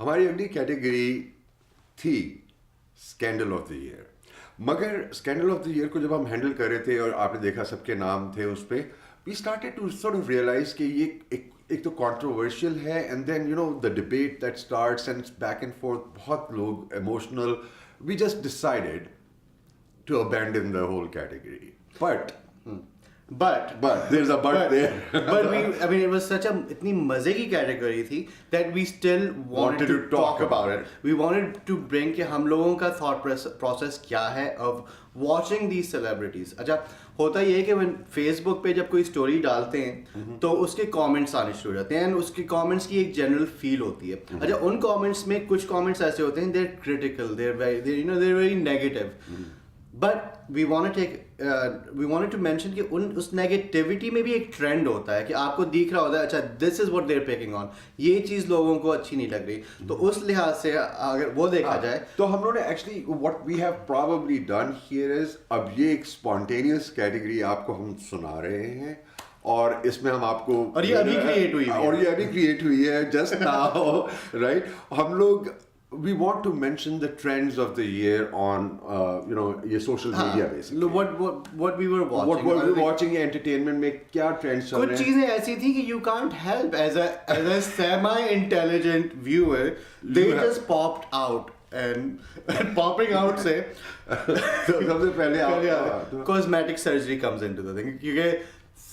हमारी अगली कैटेगरी थी स्कैंडल ऑफ द ईयर। मगर स्कैंडल ऑफ द ईयर को जब हम हैंडल कर रहे थे और आपने देखा सबके नाम थे उस पर, we started to sort of realize कि ये एक तो कंट्रोवर्शियल है, and then you know the debate that starts and back and forth, बहुत लोग emotional, we just decided to abandon the whole category. But there's a but there. But I mean, it was such a इतनी मजे की category थी that we still wanted to talk about it. We wanted to bring कि हम लोगों का thought process क्या है of watching these celebrities. अच्छा, होता ये है कि when Facebook पे जब कोई story डालते हैं तो उसके comments आने शुरू हो जाते हैं, and उसके comments की एक general feel होती है. अच्छा, उन comments में कुछ comments ऐसे होते हैं, they're critical, they're very negative. But we wanted to mention कि उस नेगेटिविटी में भी एक ट्रेंड होता है कि आपको दिख रहा होता है, अच्छा this is what they are picking on, ये चीज़ लोगों को अच्छी नहीं लग रही, तो उस लिहाज से अगर वो देखा जाए तो हम लोगों ने actually what we have probably done here is, अब ये एक स्पॉन्टेनियस कैटेगरी आपको हम सुना रहे हैं और इसमें हम आपको, और ये अभी क्रिएट हुई है जस्ट नाउ, राइट। हम लोग we want to mention the trends of the year on ये social media basically. What we were watching. What were we watching entertainment में क्या trends चल रहे हैं? कुछ चीजें ऐसी थी कि you can't help as a semi-intelligent viewer, they just popped out and popping out से सबसे पहले cosmetic surgery comes into the thing क्योंकि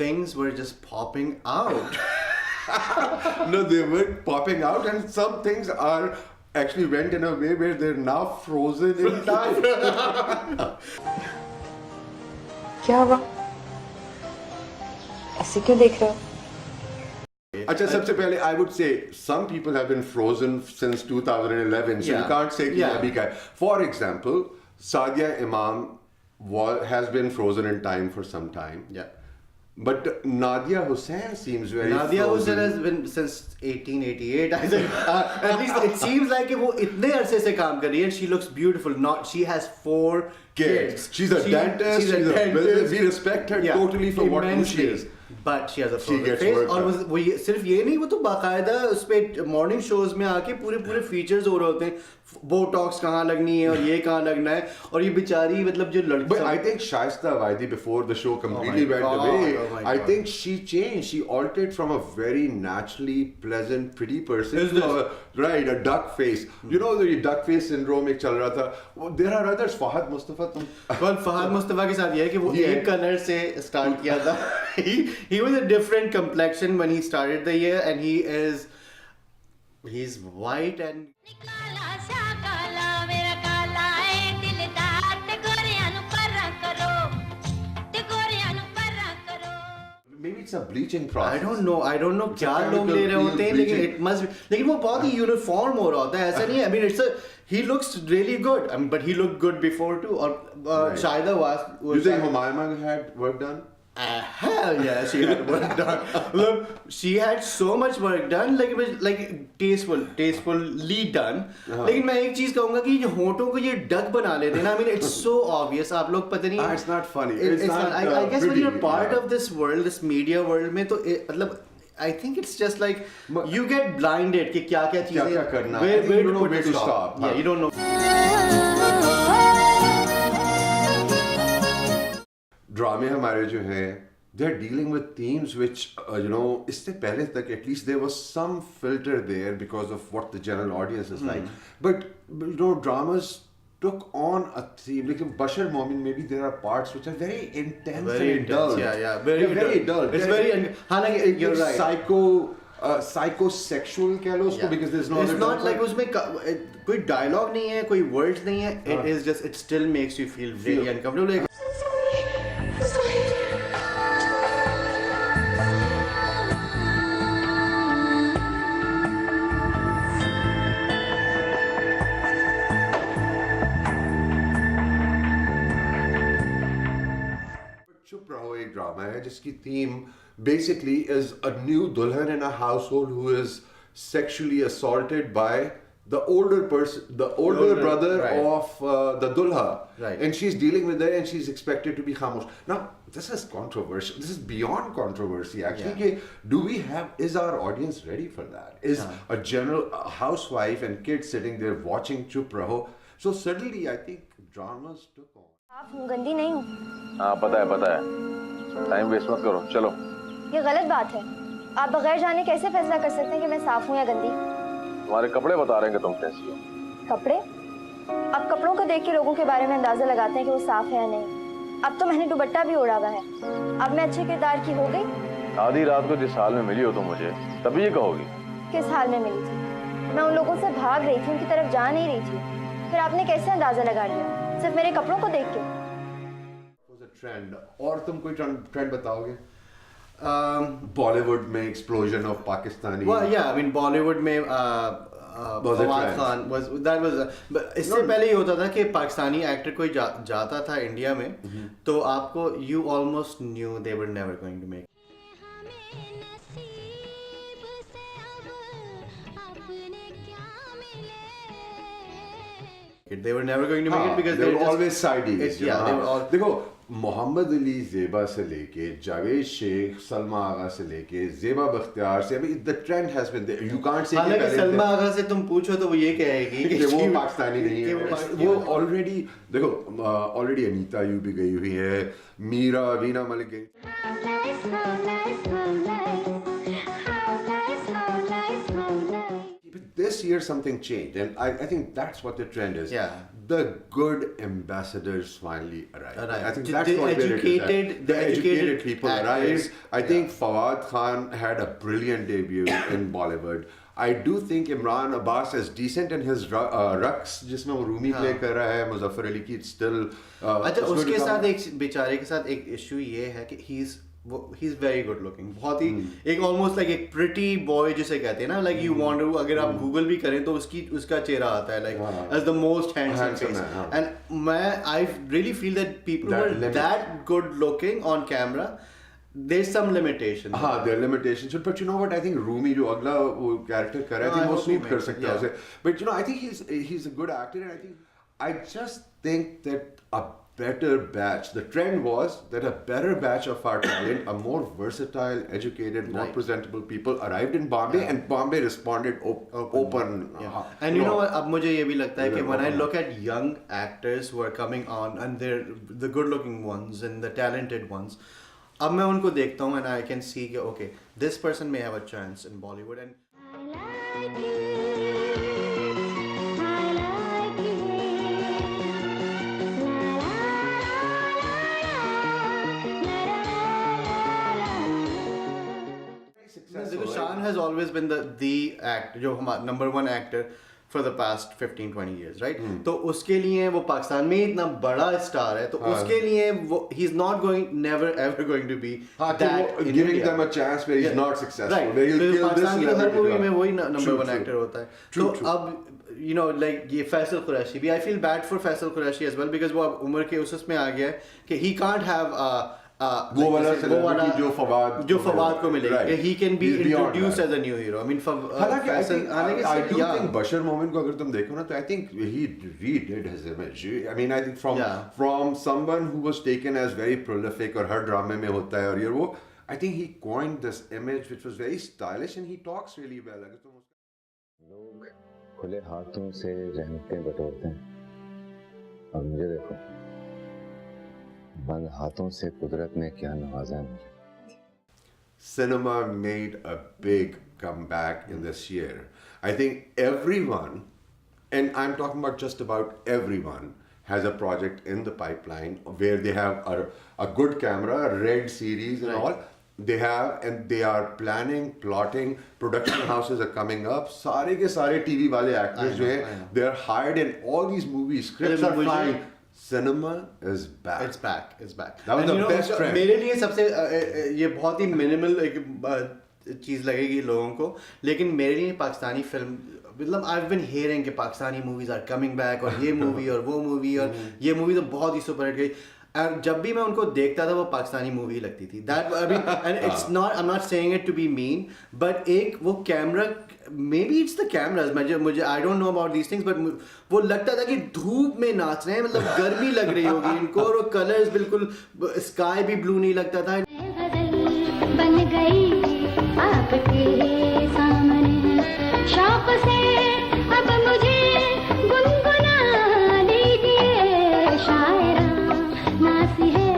things were just popping out. No, they were popping out and some things are actually went in a way where they're now frozen in time. क्या हुआ? ऐसे क्यों देख रहे हो? अच्छा, सबसे पहले I would say some people have been frozen since 2011, so you can't say कि अभी का है. For example, Sadia Imam has been frozen in time for some time. Yeah. But Nadia Hussain seems very Nadia frozen. Hussain has been since 1888. I think at least it seems like वो इतने अरसे से काम कर रही है. She looks beautiful. She has 4 kids. She's a dentist. We respect her totally for what she is. But she has a frozen face. और वो सिर्फ ये नहीं, वो तो बाकायदा उस पे मॉर्निंग शोज में आके पूरे फीचर्स हो रहे होते हैं, बोटॉक्स कहाँ लगनी है और ये कहाँ लगना है, और ये बेचारी मतलब जो लड़की. But I think Shaista Waidi, before the show completely went away, I think she changed. She altered from a very naturally pleasant, pretty person to a duck face. You know the duck face syndrome एक चल रहा था. There are others. Fahad Mustafa. Well, Fahad Mustafa के साथ ये है कि वो एक कलर से स्टार्ट किया था. He was a different complexion when he started the year, and he's white and maybe it's a bleaching process. I don't know क्या लोग ले रहे होते हैं, लेकिन it must be, लेकिन वो बहुत ही यूनिफॉर्म हो रहा होता है, ऐसा नहीं है. I mean he looks really good. I mean, but he looked good before too. और Shaida was. You think Humayma had work done? Hell yeah, she had work done. Look, she had so much work done, like it was like tastefully done. लेकिन मैं एक चीज कहूँगा कि जो होंठों को ये डक बना लेते हैं ना, I mean it's so obvious. आप लोग पता नहीं. It's not funny. It's not. I guess when you're part of this world, this media world में तो मतलब I think it's just like you get blinded कि क्या चीजें क्या करना है. Where you don't know where to stop. Yeah, you don't know. ड्रामे हमारे जो हैं, they are dealing with themes which इससे पहले तक at least there was some filter there because of what the general audience is like. But dramas took on a theme. Like Bashar Momin, maybe there are parts which are very intense, very and dull. Yeah, very dull. It's very. हालांकि you're right. Psychosexual कह लो उसको, because there's no. It's not like उसमें कोई dialogue नहीं है, कोई words नहीं है. It is just, it still makes you feel really uncomfortable. चुप रहो एक ड्रामा है जिसकी theme basically is a new dulhan in a household who is sexually assaulted by the older person, the older brother right. of the Dulha, Right. and she's dealing with that, and she's expected to be khamosh. Now, this is controversial. This is beyond controversy, actually. Is our audience ready for that? Is a general housewife and kids sitting there watching Chup Raho? So suddenly, I think dramas took on. साफ हूँ, गंदी नहीं हूँ। हाँ पता है time waste मत करो चलो। ये गलत बात है। आप बगैर जाने कैसे फैसला कर सकते हैं कि मैं साफ हूँ या गंदी? तुम्हारे कपड़े बता रहे हैं कि तुम कैसी हो। कपड़े? आप कपड़ों को देख के लोगों के बारे में अंदाजा लगाते हैं कि वो साफ है या नहीं। अब तो मैंने दुपट्टा भी ओढ़ा हुआ है। अब मैं अच्छे किरदार की हो गई? आधी रात को जिस हाल में मिली हो तुम मुझे तभी ये कहोगी। किस हाल में मिली थी? मैं उन लोगों से भाग रही थी, उनकी तरफ जा नहीं रही थी। फिर आपने कैसे अंदाजा लगा लिया? सिर्फ मेरे कपड़ों को देख के? ट्रेंड और तुम कोई ट्रेंड बताओगे? बॉलीवुड में explosion of Pakistani. Well, yeah, I mean Bollywood में फवाद खान इससे पहले ये होता था कि पाकिस्तानी एक्टर कोई जाता था इंडिया में तो आपको you almost knew they were never going to make it. They were never going to make it because they were always sideys. Yeah, they were all. देखो मोहम्मद अली ज़ेबा से लेके जावेद शेख सलमा आगा से लेके ज़ेबा बख्तियार से अभी the trend has been there. You can't say हालांकि सलमा आगा से तुम पूछो तो वो ये कहेगी कि वो पाकिस्तानी नहीं है। वो ऑलरेडी देखो ऑलरेडी अनीता यू भी गई हुई है, मीरा वीना मलिक गई। But this year something changed, and I think that's what the trend is. Yeah. The good ambassadors finally arrived. I think The that's what educated- the educated people actors, arrived. I think Fawad Khan had a brilliant debut in Bollywood. I do think Imran Abbas is decent in his Raqs, जिसमें वो Rumi play कर रहा है, मुजफ्फर अली की still. अच्छा उसके साथ एक बेचारे के साथ एक इशू ये है कि he's very good looking, बहुत ही एक almost like एक pretty boy जिसे कहते हैं ना, like you want to अगर आप Google भी करें तो उसका चेहरा आता है like as the most handsome face. And I really feel that people who are that good looking on camera, there's some limitation. हाँ, there are limitations, but you know what? I think Rumi जो अगला वो character कर रहा है, I think वो suit कर सकता है उसे. But you know, I think he's a good actor, and I just think that a better batch. The trend was that a better batch of our talent, a more versatile, educated, more presentable people arrived in Bombay, and Bombay responded open. And you know what? अब मुझे ये भी लगता है कि when I look at young actors who are coming on and they're the good-looking ones and the talented ones, अब मैं उनको देखता हूँ and I can see कि okay, this person may have a chance in Bollywood and Shan has always been the actor, जो हमारा number one actor for the past 15-20 years, right? तो उसके लिए वो पाकिस्तान में इतना बड़ा स्टार है, तो उसके लिए वो he's not never ever going to be that in giving India. them a chance where he's not successful. Right. Where he'll kill this Pakistan की हर मूवी में वही number True, one true. actor होता है. तो अब you know like ये फैसल कुरैशी भी I feel bad for Faisal Qureshi as well because वो अब उम्र के उसमें आ गया है कि he can't have वो वाला celebrity जो फवाद को मिलेगा कि he can be He's beyond introduced that. as a new hero. I mean हालांकि I do yeah. think बशर मोमिन को अगर तुम देखो ना तो I think he redid his image. I mean I think from someone who was taken as very prolific और हर ड्रामे में होता है और ये वो I think he coined this image which was very stylish and he talks really well. अगर तुम लोग खुले हाथों से रहमतें बटोरते हैं और मुझे देखो बंद हाथों से कुदरत ने क्या नवाजा है मुझे. Cinema made a big comeback in this year. I think everyone, and I'm talking about just about everyone, has a project in the pipeline where they have a good camera, a red series and all. They have, and they are planning, plotting, production houses are coming up. सारे के सारे TV वाले actors जो हैं, they are hired in all these movies. Scripts are flying. Cinema is back. It's back. It's back. That was the best trend. मेरे लिए सबसे ये बहुत ही मिनिमल एक चीज़ लगेगी लोगों को, लेकिन मेरे लिए पाकिस्तानी फिल्म मतलब I've been hearing कि Pakistani movies are coming back और ये movie और वो movie और ये movie तो बहुत ही सुपर हिट गई. और जब भी मैं उनको देखता था वो पाकिस्तानी मूवी लगती थी. That I mean, and it's not, I'm not saying it to be mean, but एक वो camera maybe it's the cameras. मुझे I don't know about these things, but वो लगता था कि धूप में नाच रहे हैं, मतलब गर्मी लग रही होगी इनको, और वो कलर्स बिल्कुल स्काई भी ब्लू नहीं लगता था. बन गई आपके सामने शौक से अब मुझे गुनगुना लीजिए शायरा नासी है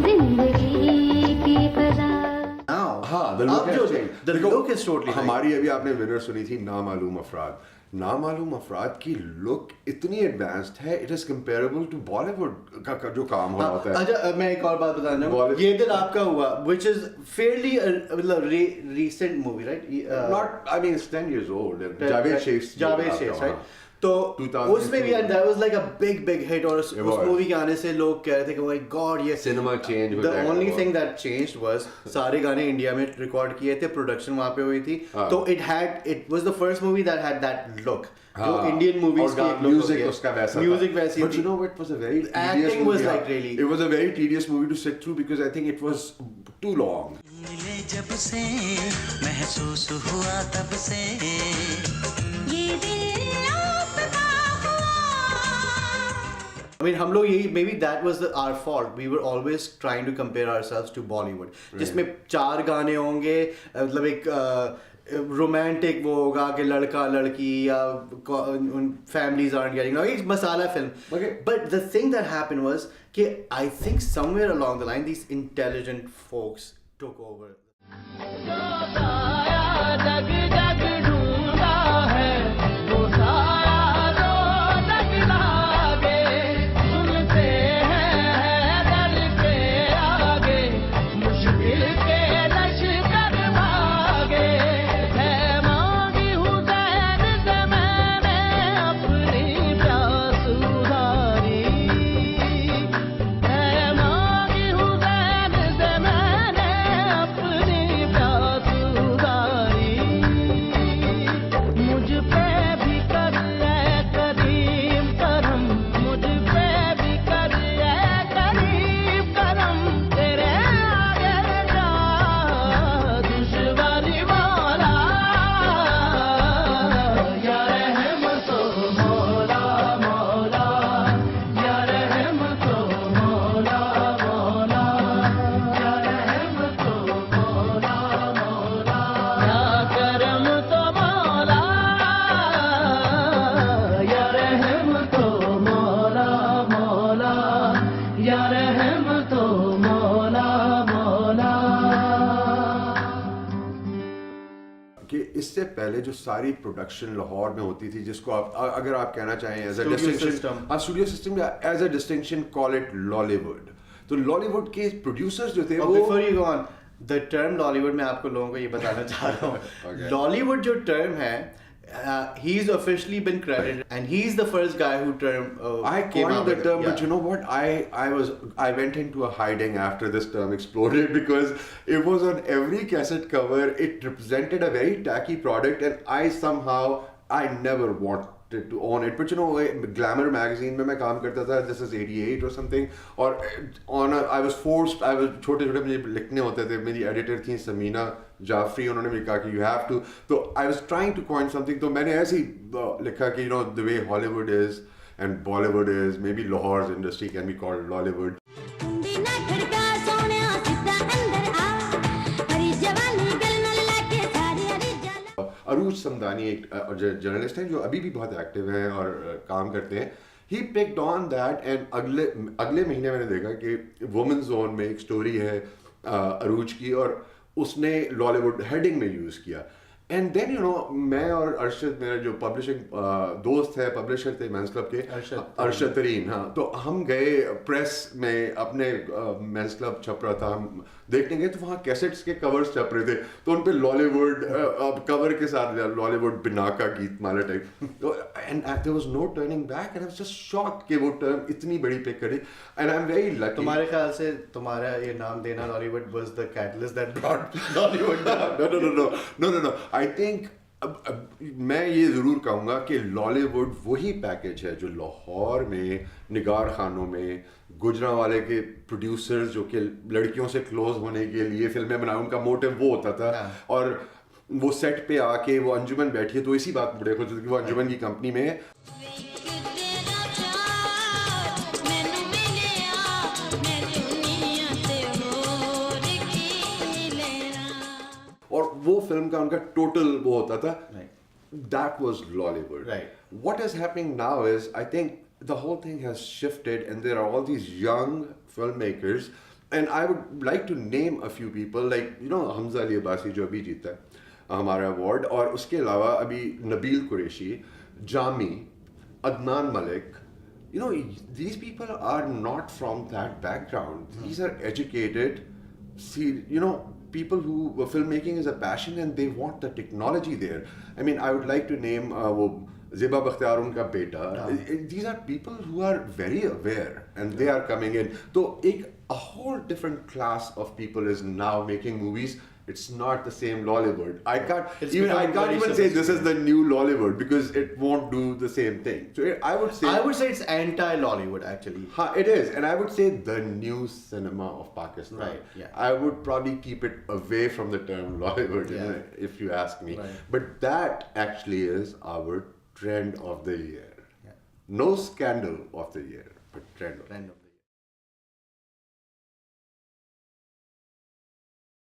जिंदगी की कदा. हाँ, the look has changed. The look is totally हमारी अभी आपने विनर सुनी थी नामालूम अफराद. नामालूम अफराद की लुक इतनी एडवांस्ड है, it is comparable to Bollywood का जो काम हो रहा होता है. अच्छा, मैं एक और बात बताना चाहूँ. ये दिल आपका हुआ, which is fairly मतलब recent movie, right? Not, I mean, it's 10 years old. Javed Sheikh, right? तो उसमें भी that was like a big hit, और उस मूवी के आने से लोग कह रहे थे कि my God, ये cinema change. The only thing that changed was सारे गाने इंडिया में रिकॉर्ड किए थे, प्रोडक्शन वहाँ पे हुई थी, तो it was the first movie that had that look. जो इंडियन मूवीज की म्यूजिक उसका वैसा, म्यूजिक वैसी. But you know what was a very acting was like really. It was a very tedious movie to sit through because I think it was too long. मिले जब से महसूस हुआ तब से ये दिल आपका हुआ. I mean, हम लोग यही, maybe that was our fault. We were always trying to compare ourselves to Bollywood. जिसमें 4 गाने होंगे, मतलब एक रोमांटिक वो होगा कि लड़का लड़की या families aren't getting along. एक मसाला film. Okay. But the thing that happened was कि I think somewhere along the line these intelligent folks took over. इससे पहले जो सारी प्रोडक्शन लाहौर में होती थी, जिसको आप अगर आप कहना चाहें as a distinction, studio system या as a distinction call it Lollywood. तो लॉलीवुड के प्रोड्यूसर्स जो थे वो, before you go on, the term Lollywood मैं आपको लोगों को ये बताना चाह रहा हूँ. लॉलीवुड जो टर्म है, he's officially been credited, and he's the first guy who I coined the term, but you know what? I went into a hiding after this term exploded because it was on every cassette cover. It represented a very tacky product, and I never wanted to own it. But you know, Glamour magazine में मैं काम करता था. This is 88 or something. और I was forced. छोटे मुझे लिखने होते थे. मेरी एडिटर थी समीना जाफरी, उन्होंने भी कहा कि you have to. तो I was trying to coin something. तो मैंने ऐसे ही लिखा कि you know the way Hollywood is and Bollywood is, maybe Lahore's industry can be called Lollywood. अरूज समदानी एक जर्नलिस्ट हैं जो अभी भी बहुत एक्टिव हैं और काम करते हैं. He picked on that, and अगले महीने मैंने देखा कि वुमेन जोन में एक स्टोरी है अरूज की, और उसने लॉलीवुड हेडिंग में यूज़ किया. एंड देन यू नो, मैं और अरशद, मेरा जो पब्लिशिंग दोस्त है, पब्लिशर थे मेंस क्लब के, अरशद तरीन, हाँ, तो हम गए प्रेस में, अपने मेंस क्लब छप रहा था, हम देखने गए तो वहाँ कैसेट्स के कवर्स छप रहे थे, तो उन पे लॉलीवुड कवर के साथ Lollywood Binaca Geet Mala type. And there was no turning back, and I was just shocked कि वो टर्म इतनी बड़ी पिक करी. And I am very lucky. तुम्हारे ख्याल से तुम्हारा ये नाम देना Lollywood was the catalyst that brought Lollywood? No. I think मैं ये ज़रूर कहूँगा कि लॉलीवुड वही पैकेज है जो लाहौर में निगार खानों में गुजरांवाले के प्रोड्यूसर्स जो कि लड़कियों से क्लोज होने के लिए फिल्में बनाए, उनका मोटिव वो होता था. और वो सेट पे आके वो अंजुमन बैठी है, तो इसी बात को बड़े खुश होते कि वो अंजुमन की कंपनी में है। और वो फिल्म का उनका टोटल वो होता था, that was Lollywood. Right. What is happening now is, I think the whole thing has shifted and there are all these young filmmakers, and I would like to name a few people, like, you know, Hamza Ali Abbasi जो अभी जीता है हमारा award, और उसके अलावा अभी Nabeel Qureshi, Jami, Adnan Malik. You know, these people are not from that background. These are educated, you know, people who filmmaking is a passion and they want the technology there. I mean, I would like to name वो Zeba Bakhtiar उनका बेटा. These are people who are very aware and they are coming in. So a whole different class of people is now making movies. It's not the same Lollywood. I can't even say this is the new Lollywood because it won't do the same thing. So I would say it's anti-Lollywood actually. it is, and I would say the new cinema of Pakistan. Right, yeah. I would probably keep it away from the term Lollywood, Yeah. if you ask me. Right. But that actually is our trend of the year. Yeah. No scandal of the year, but trend of the year. Trend of the